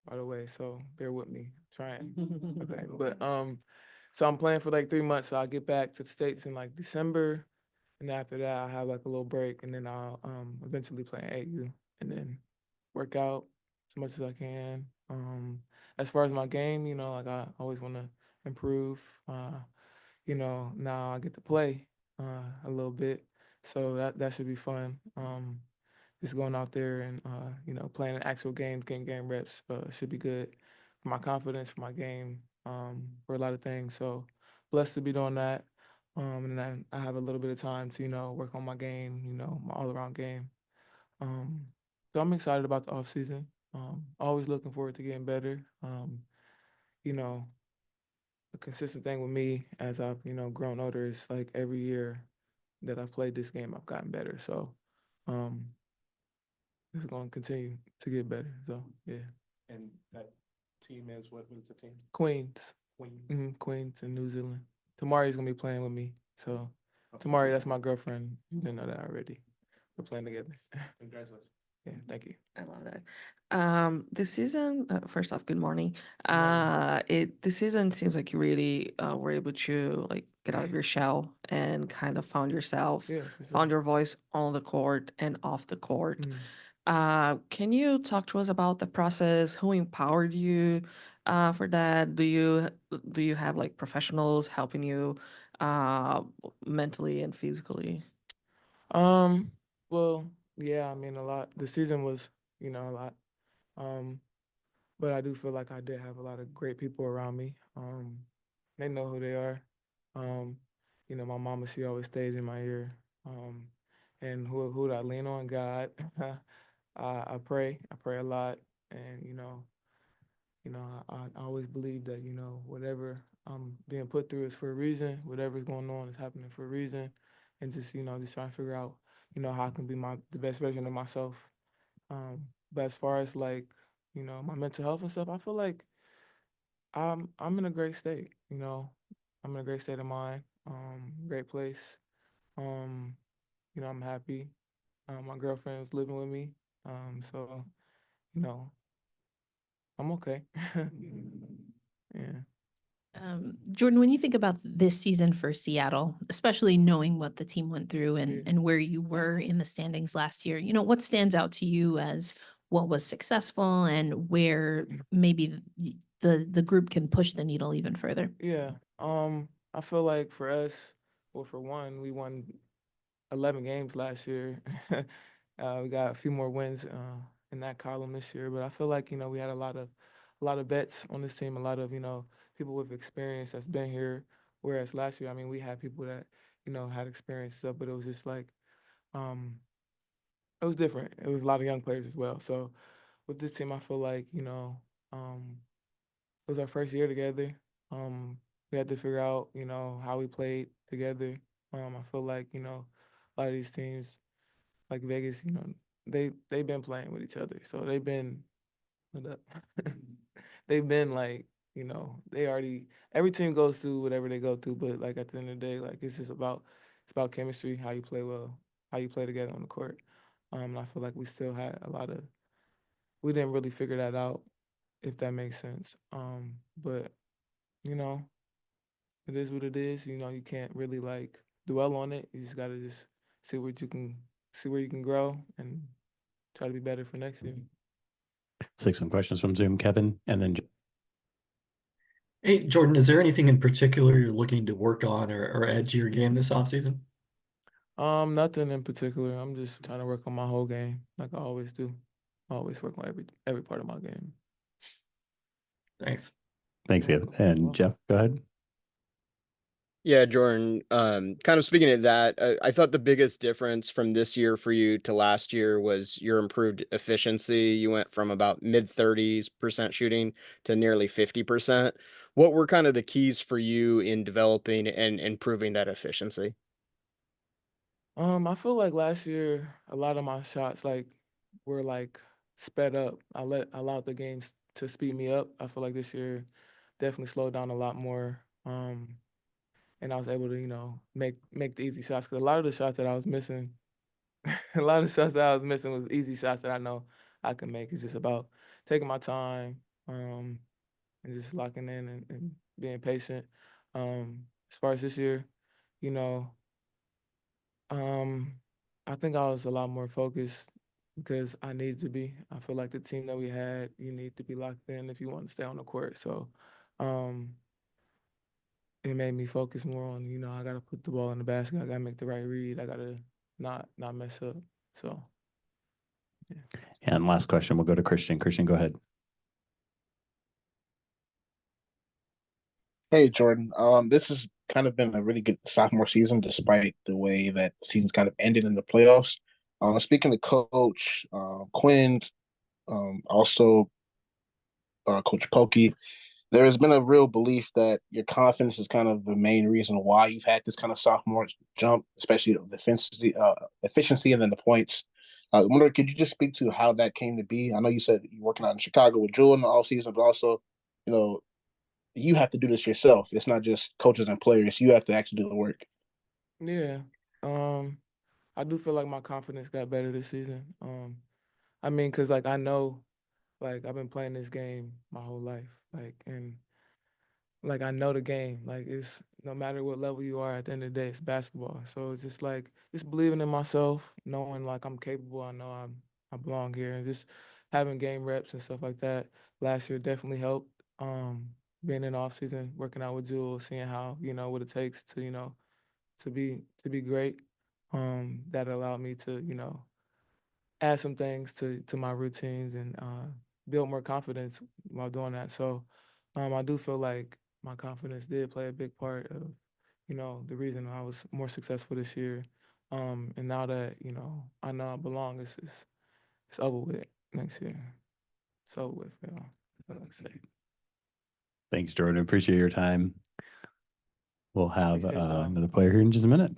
by the way, so bear with me. Trying. Okay. But so I'm playing for like 3 months. So I'll get back to the States in like December. And after that I'll have like a little break and then I'll eventually play in AU and then work out as much as I can. As far as my game, like I always wanna improve. Now I get to play a little bit. So that should be fun. Just going out there and playing in actual games, getting game reps should be good for my confidence, for my game, for a lot of things. So blessed to be doing that. And then I have a little bit of time to work on my game, my all around game. Um, so I'm excited about the off season. Always looking forward to getting better. You know, the consistent thing with me as I've grown older is like every year that I've played this game, I've gotten better. So um, it's going to continue to get better. So yeah, And that team is what is the team? Queens, Queens. Queens in New Zealand. Tamari's gonna be playing with me. So Okay. Tamari, that's my girlfriend. You didn't know that already. We're playing together. Congratulations. Yeah, thank you. I love that. This season, first off, good morning. Morning. This season seems like you really were able to like get out of your shell and kind of found yourself, Yeah, for found sure. your voice on the court and off the court. Mm. Can you talk to us about the process? Who empowered you for that? Do you have like professionals helping you uh, mentally and physically? Um, well, yeah, I mean a lot. The season was, a lot. Um, but I do feel like I did have a lot of great people around me. They know who they are. Um, my mama, she always stayed in my ear. And who do I lean on? God. I pray. I pray a lot, and I always believe that whatever I'm being put through is for a reason. Whatever's going on is happening for a reason, and just trying to figure out how I can be the best version of myself. But as far as like my mental health and stuff, I feel like I'm in a great state. I'm in a great state of mind. Great place. Um, I'm happy. My girlfriend's living with me. So you know I'm okay. Yeah. Jordan, when you think about this season for Seattle, especially knowing what the team went through Yeah. and where you were in the standings last year, what stands out to you as what was successful and where maybe the group can push the needle even further? Yeah. I feel like for us, well, for one, we won 11 games last year. We got a few more wins in that column this year, but I feel like we had a lot of vets on this team, a lot of people with experience that's been here. Whereas last year, I mean, we had people that had experience and stuff, but it was just like um, it was different. It was a lot of young players as well. So with this team, I feel like um, it was our first year together. We had to figure out, how we played together. I feel like, a lot of these teams like Vegas, they've been playing with each other. So what up? They've been like, they already every team goes through whatever they go through, but like at the end of the day, like it's about chemistry, how you play well, how you play together on the court. And I feel like we still had we didn't really figure that out, if that makes sense. But you know, it is what it is. You can't really like dwell on it. You just gotta just see what you can see where you can grow and try to be better for next year. Let's take some questions from Zoom, Kevin, and then Hey, Jordan, is there anything in particular you're looking to work on or add to your game this offseason? Nothing in particular. I'm just trying to work on my whole game, like I always do. I always work on every part of my game. Thanks. thanks, You're Kevin. welcome. You're And welcome. Jeff, go ahead. Yeah, Jordan, kind of speaking of that, I thought the biggest difference from this year for you to last year was your improved efficiency. You went from about mid-30s% shooting to nearly 50%. What were kind of the keys for you in developing and improving that efficiency? I feel like last year a lot of my shots were sped up. Allowed the games to speed me up. I feel like this year definitely slowed down a lot more. And I was able to make the easy shots because a lot of the shots that I was missing, a lot of the shots that I was missing was easy shots that I know I can make. It's just about taking my time, and just locking in and being patient. As far as this year, you know, I think I was a lot more focused because I needed to be. I feel like the team that we had, you need to be locked in if you want to stay on the court. So, um, it made me focus more on, I gotta put the ball in the basket. I gotta make the right read. I gotta not mess up. So, yeah. And last question, we'll go to Christian. Christian, go ahead. Hey, Jordan. This has kind of been a really good sophomore season, despite the way that the season's kind of ended in the playoffs. Speaking to Coach Quinn, also Coach Pokey, there has been a real belief that your confidence is kind of the main reason why you've had this kind of sophomore jump, especially the efficiency and then the points. I wonder, could you just speak to how that came to be? I know you said you're working out in Chicago with Jewel in the offseason, but also, you know, you have to do this yourself. It's not just coaches and players. You have to actually do the work. Yeah. Um, I do feel like my confidence got better this season. I mean, cause like I know, like I've been playing this game my whole life, like and like I know the game. Like it's no matter what level you are at the end of the day, it's basketball. So it's just like just believing in myself, knowing like I'm capable. I know I belong here, and just having game reps and stuff like that. Last year definitely helped. Being in the off season, working out with Jules, seeing how what it takes to to be great. That allowed me to add some things to my routines and build more confidence while doing that. So I do feel like my confidence did play a big part of the reason I was more successful this year. And now that I know I belong, it's over with next year. It's over with. That's what I say. Thanks, Jordan. Appreciate your time. We'll have Appreciate y'all. another player here in just a minute.